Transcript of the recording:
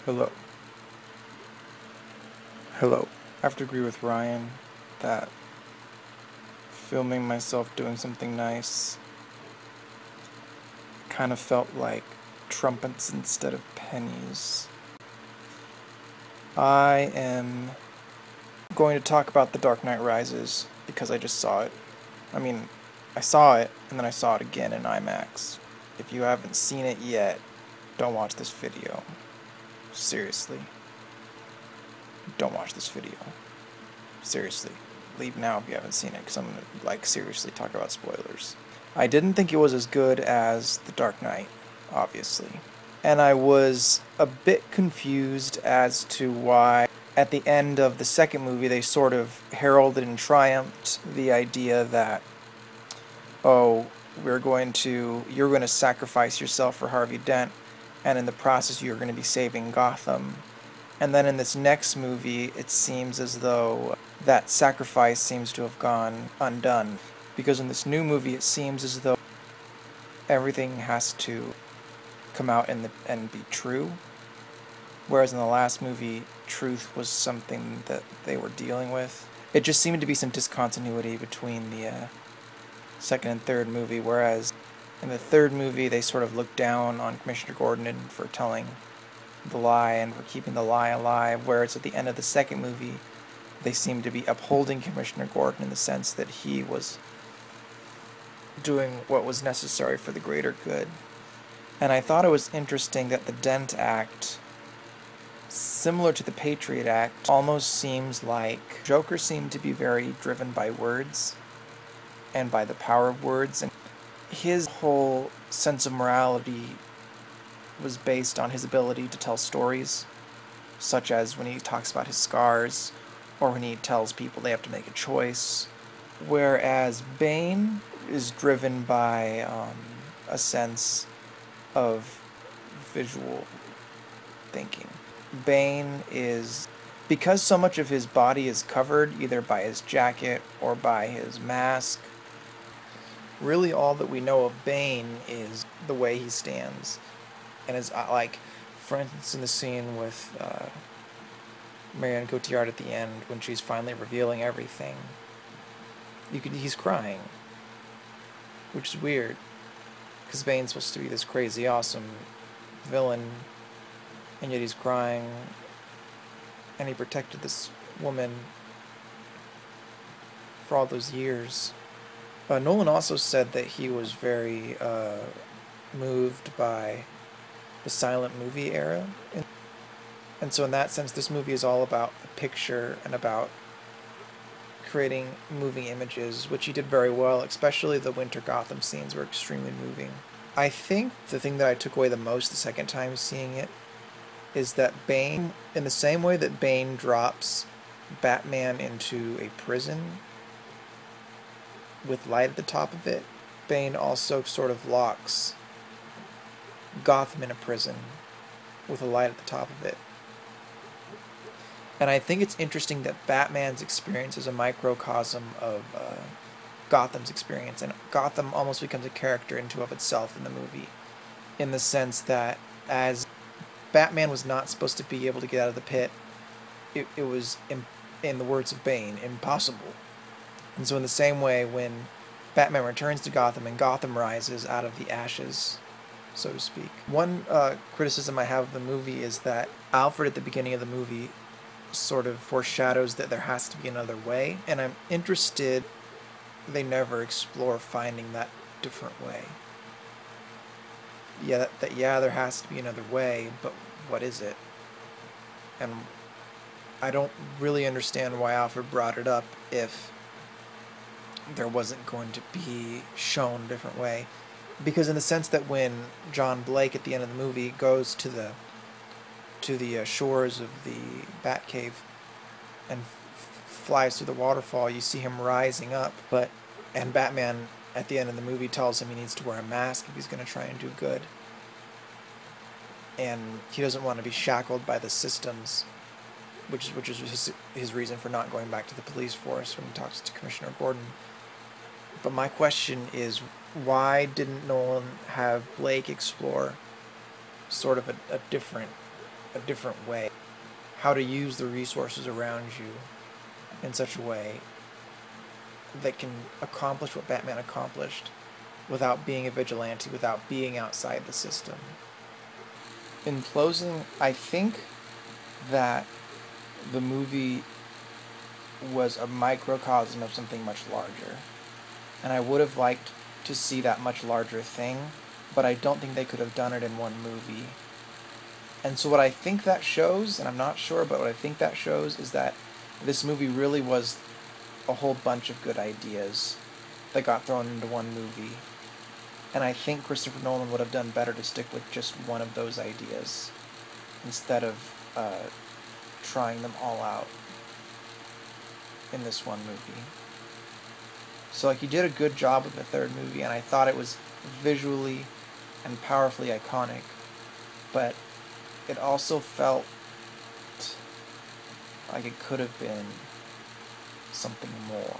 Hello. Hello. I have to agree with Ryan that filming myself doing something nice kind of felt like trumpets instead of pennies. I am going to talk about The Dark Knight Rises because I just saw it. I mean, I saw it and then I saw it again in IMAX. If you haven't seen it yet, don't watch this video. Seriously. Don't watch this video. Seriously. Leave now if you haven't seen it, because I'm going to, seriously talk about spoilers. I didn't think it was as good as The Dark Knight, obviously. And I was a bit confused as to why, at the end of the second movie, they sort of heralded and triumphed the idea that, oh, you're going to sacrifice yourself for Harvey Dent, and in the process you're going to be saving Gotham. And then in this next movie, it seems as though that sacrifice seems to have gone undone. Because in this new movie, it seems as though everything has to come out and be true. Whereas in the last movie, truth was something that they were dealing with. It just seemed to be some discontinuity between the second and third movie, whereas in the third movie, they sort of looked down on Commissioner Gordon for telling the lie and for keeping the lie alive, whereas at the end of the second movie, they seem to be upholding Commissioner Gordon in the sense that he was doing what was necessary for the greater good. And I thought it was interesting that the Dent Act, similar to the Patriot Act, almost seems like Joker seemed to be very driven by words and by the power of words, and his whole sense of morality was based on his ability to tell stories, such as when he talks about his scars, or when he tells people they have to make a choice. Whereas Bane is driven by a sense of visual thinking. Bane is, because so much of his body is covered either by his jacket or by his mask, really all that we know of Bane is the way he stands. And it's for instance, in the scene with Marianne Cotillard at the end, when she's finally revealing everything, he's crying, which is weird, because Bane's supposed to be this crazy, awesome villain, and yet he's crying, and he protected this woman for all those years. Nolan also said that he was very moved by the silent movie era. And so in that sense, this movie is all about the picture and about creating moving images, which he did very well, especially the winter Gotham scenes were extremely moving. I think the thing that I took away the most the second time seeing it is that Bane, in the same way that Bane drops Batman into a prison with light at the top of it, Bane also sort of locks Gotham in a prison with a light at the top of it. And I think it's interesting that Batman's experience is a microcosm of Gotham's experience, and Gotham almost becomes a character into of itself in the movie, in the sense that as Batman was not supposed to be able to get out of the pit, it was, in the words of Bane, impossible. And so in the same way, when Batman returns to Gotham and Gotham rises out of the ashes, so to speak. One criticism I have of the movie is that Alfred at the beginning of the movie sort of foreshadows that there has to be another way, and I'm interested they never explore finding that different way. Yeah, there has to be another way, but what is it? And I don't really understand why Alfred brought it up if there wasn't going to be shown a different way. Because in the sense that when John Blake at the end of the movie goes to the shores of the Batcave and flies through the waterfall, you see him rising up, and Batman at the end of the movie tells him he needs to wear a mask if he's going to try and do good. And he doesn't want to be shackled by the systems, which is his reason for not going back to the police force when he talks to Commissioner Gordon. But my question is, why didn't Nolan have Blake explore sort of a different a different way, how to use the resources around you in such a way that can accomplish what Batman accomplished without being a vigilante, without being outside the system. In closing, I think that the movie was a microcosm of something much larger. And I would have liked to see that much larger thing, but I don't think they could have done it in one movie. And so what I think that shows, and I'm not sure, but what I think that shows is that this movie really was a whole bunch of good ideas that got thrown into one movie. And I think Christopher Nolan would have done better to stick with just one of those ideas instead of trying them all out in this one movie. So like, he did a good job with the third movie, and I thought it was visually and powerfully iconic, but it also felt like it could have been something more.